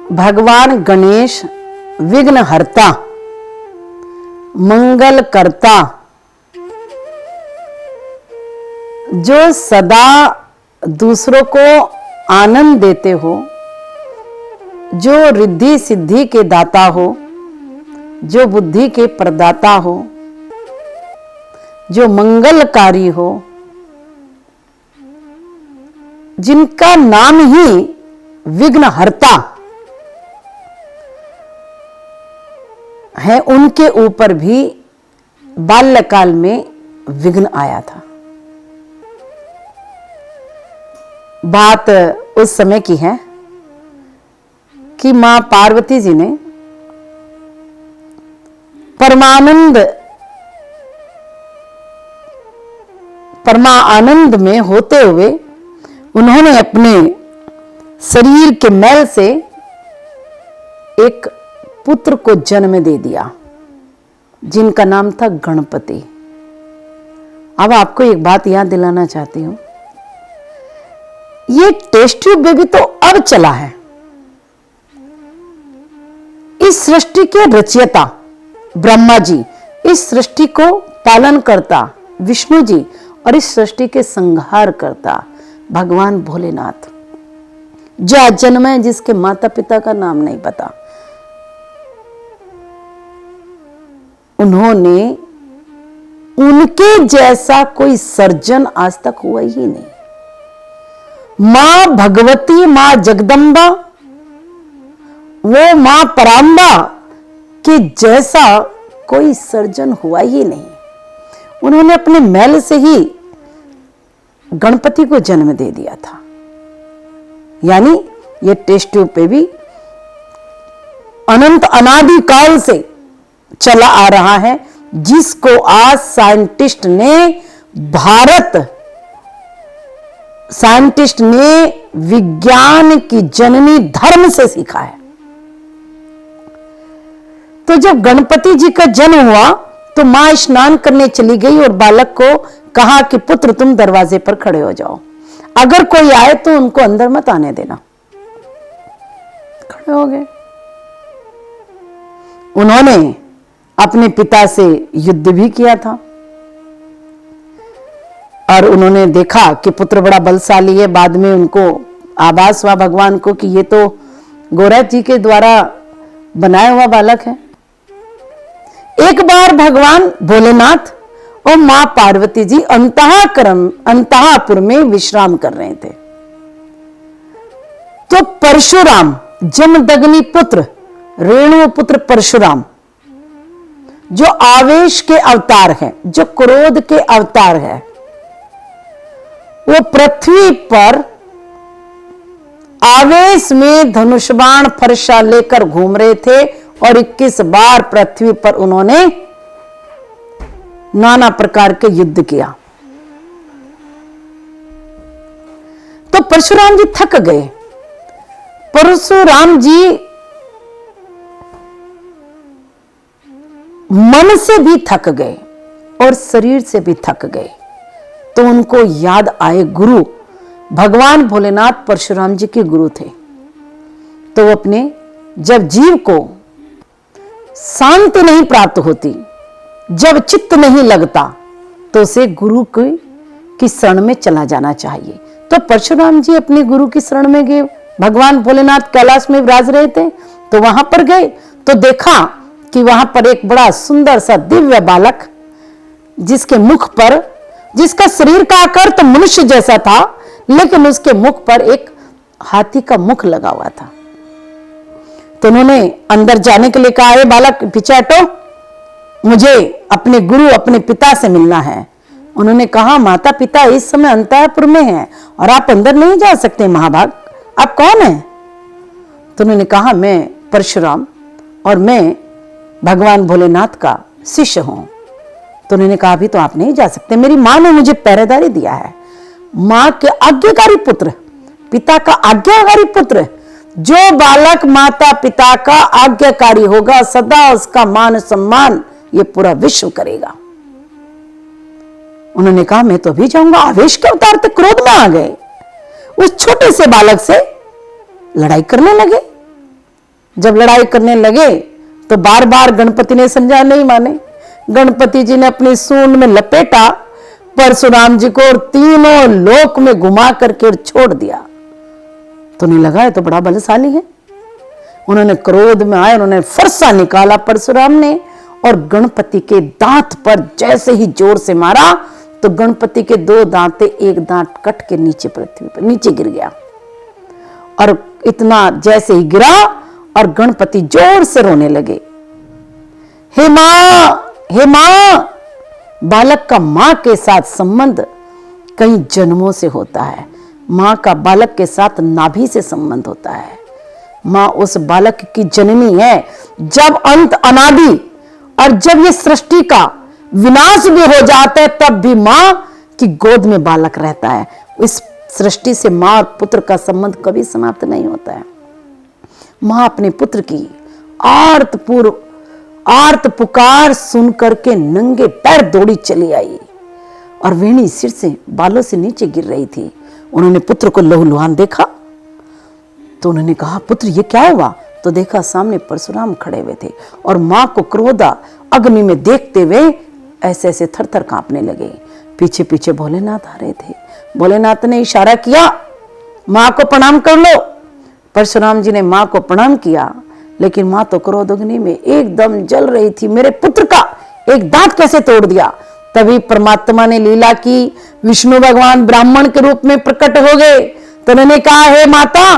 भगवान गणेश विघ्नहर्ता, मंगल करता, जो सदा दूसरों को आनंद देते हो, जो रिद्धि सिद्धि के दाता हो, जो बुद्धि के प्रदाता हो, जो मंगलकारी हो, जिनका नाम ही विघ्नहर्ता है, उनके ऊपर भी बाल्यकाल में विघ्न आया था। बात उस समय की है कि मां पार्वती जी ने परमानंद में होते हुए उन्होंने अपने शरीर के मैल से एक पुत्र को जन्म दे दिया, जिनका नाम था गणपति। अब आपको एक बात याद दिलाना चाहती हूं, ये टेस्ट ट्यूब बेबी तो अब चला है। इस सृष्टि के रचयिता ब्रह्मा जी, इस सृष्टि को पालन करता विष्णु जी, और इस सृष्टि के संहार करता भगवान भोलेनाथ, जो आज जन्म है, जिसके माता पिता का नाम नहीं पता, उन्होंने उनके जैसा कोई सर्जन आज तक हुआ ही नहीं। मां भगवती, मां जगदम्बा, वो मां परांबा के जैसा कोई सर्जन हुआ ही नहीं। उन्होंने अपने मैल से ही गणपति को जन्म दे दिया था। यानी ये टेस्ट ट्यूब पे भी अनंत अनादि काल से चला आ रहा है, जिसको आज साइंटिस्ट ने विज्ञान की जननी धर्म से सीखा है। तो जब गणपति जी का जन्म हुआ तो मां स्नान करने चली गई और बालक को कहा कि पुत्र तुम दरवाजे पर खड़े हो जाओ, अगर कोई आए तो उनको अंदर मत आने देना। खड़े हो गए। उन्होंने अपने पिता से युद्ध भी किया था और उन्होंने देखा कि पुत्र बड़ा बलशाली है। बाद में उनको आभास हुआ भगवान को कि ये तो गोरख जी के द्वारा बनाया हुआ बालक है। एक बार भगवान भोलेनाथ और मां पार्वती जी अंतःपुर में विश्राम कर रहे थे, तो परशुराम, जमदग्नि पुत्र, रेणु पुत्र परशुराम, जो आवेश के अवतार है, जो क्रोध के अवतार है, वो पृथ्वी पर आवेश में धनुष बाण फरसा लेकर घूम रहे थे और 21 बार पृथ्वी पर उन्होंने नाना प्रकार के युद्ध किया। तो परशुराम जी थक गए। परशुराम जी मन से भी थक गए और शरीर से भी थक गए। तो उनको याद आए गुरु, भगवान भोलेनाथ परशुराम जी के गुरु थे। तो अपने, जब जीव को शांति नहीं प्राप्त होती, जब चित्त नहीं लगता, तो उसे गुरु की शरण में चला जाना चाहिए। तो परशुराम जी अपने गुरु की शरण में गए। भगवान भोलेनाथ कैलाश में विराज रहे थे, तो वहां पर गए तो देखा कि वहां पर एक बड़ा सुंदर सा दिव्य बालक, जिसके मुख पर, जिसका शरीर का आकार तो मनुष्य जैसा था, लेकिन उसके मुख पर एक हाथी का मुख लगा हुआ था। तो उन्होंने अंदर जाने के लिए कहा, हे बालक पीछे हटो, मुझे अपने गुरु, अपने पिता से मिलना है। उन्होंने कहा, माता पिता इस समय अंतःपुर में हैं और आप अंदर नहीं जा सकते महाभाग, आप कौन हैं? तो उन्होंने कहा, मैं परशुराम और मैं भगवान भोलेनाथ का शिष्य हूं। तो उन्होंने कहा, अभी तो आप नहीं जा सकते, मेरी मां ने मुझे पहरेदारी दिया है। मां के आज्ञाकारी पुत्र, पिता का आज्ञाकारी पुत्र, जो बालक माता पिता का आज्ञाकारी होगा, सदा उसका मान सम्मान ये पूरा विश्व करेगा। उन्होंने कहा, मैं तो अभी जाऊंगा। आवेश के अवतार तक क्रोध में आ गए, उस छोटे से बालक से लड़ाई करने लगे। जब लड़ाई करने लगे तो बार बार गणपति ने समझा, नहीं माने। गणपति जी ने अपनी सूंड में लपेटा परशुराम जी को और तीनों लोक में घुमा करके छोड़ दिया। तो नहीं लगा, है तो बड़ा बलशाली है। उन्होंने क्रोध में आए, उन्होंने फरसा निकाला परशुराम ने और गणपति के दांत पर जैसे ही जोर से मारा तो गणपति के 2 दांत थे, एक दांत कट के नीचे पृथ्वी पर नीचे गिर गया। और इतना जैसे ही गिरा और गणपति जोर से रोने लगे, हे मां, हे मां। बालक का मां के साथ संबंध कई जन्मों से होता है। मां का बालक के साथ नाभि से संबंध होता है। मां उस बालक की जननी है। जब अंत अनादि और जब ये सृष्टि का विनाश भी हो जाता है तब भी मां की गोद में बालक रहता है। इस सृष्टि से मां और पुत्र का संबंध कभी समाप्त नहीं होता है। मां अपने पुत्र की आर्त पुकार सुन करके नंगे पैर दौड़ी चली आई और वेणी सिर से बालों से नीचे गिर रही थी। उन्होंने पुत्र को लहूलुहान देखा तो उन्होंने कहा, पुत्र ये क्या हुआ? तो देखा सामने परशुराम खड़े हुए थे और मां को क्रोधा अग्नि में देखते हुए ऐसे ऐसे थर थर कांपने लगे। पीछे पीछे भोलेनाथ आ रहे थे। भोलेनाथ ने इशारा किया, मां को प्रणाम कर लो। परशुराम जी ने मां को प्रणाम किया, लेकिन मां तो क्रोध अग्नि में एकदम जल रही थी। मेरे पुत्र का एक दांत कैसे तोड़ दिया? तभी परमात्मा ने लीला की, विष्णु भगवान ब्राह्मण के रूप में प्रकट हो गए। तो उन्होंने कहा, हे माता,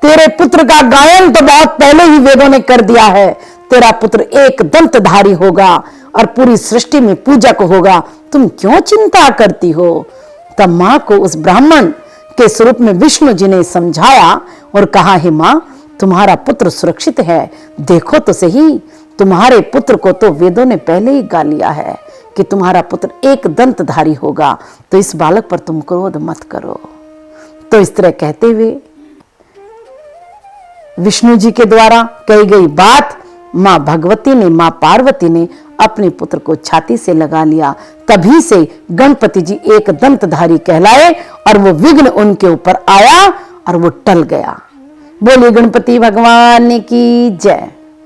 तेरे पुत्र का गायन तो बहुत पहले ही वेदों ने कर दिया है। तेरा पुत्र एक दंतधारी होगा और पूरी सृष्टि में पूजक होगा। तुम क्यों चिंता करती हो? तब मां को उस ब्राह्मण के स्वरूप में विष्णु जी ने समझाया और कहा, हे मां, तुम्हारा पुत्र सुरक्षित है। देखो तो सही, तुम्हारे पुत्र को तो वेदों ने पहले ही गा लिया है कि तुम्हारा पुत्र एक दंतधारी होगा। तो इस बालक पर तुम क्रोध मत करो। तो इस तरह कहते हुए विष्णु जी के द्वारा कही गई बात मां भगवती ने, मां पार्वती ने अपने पुत्र को छाती से लगा लिया। तभी से गणपति जी एक दंतधारी कहलाए और वो विघ्न उनके ऊपर आया और वो टल गया। बोलिए गणपति भगवान की जय।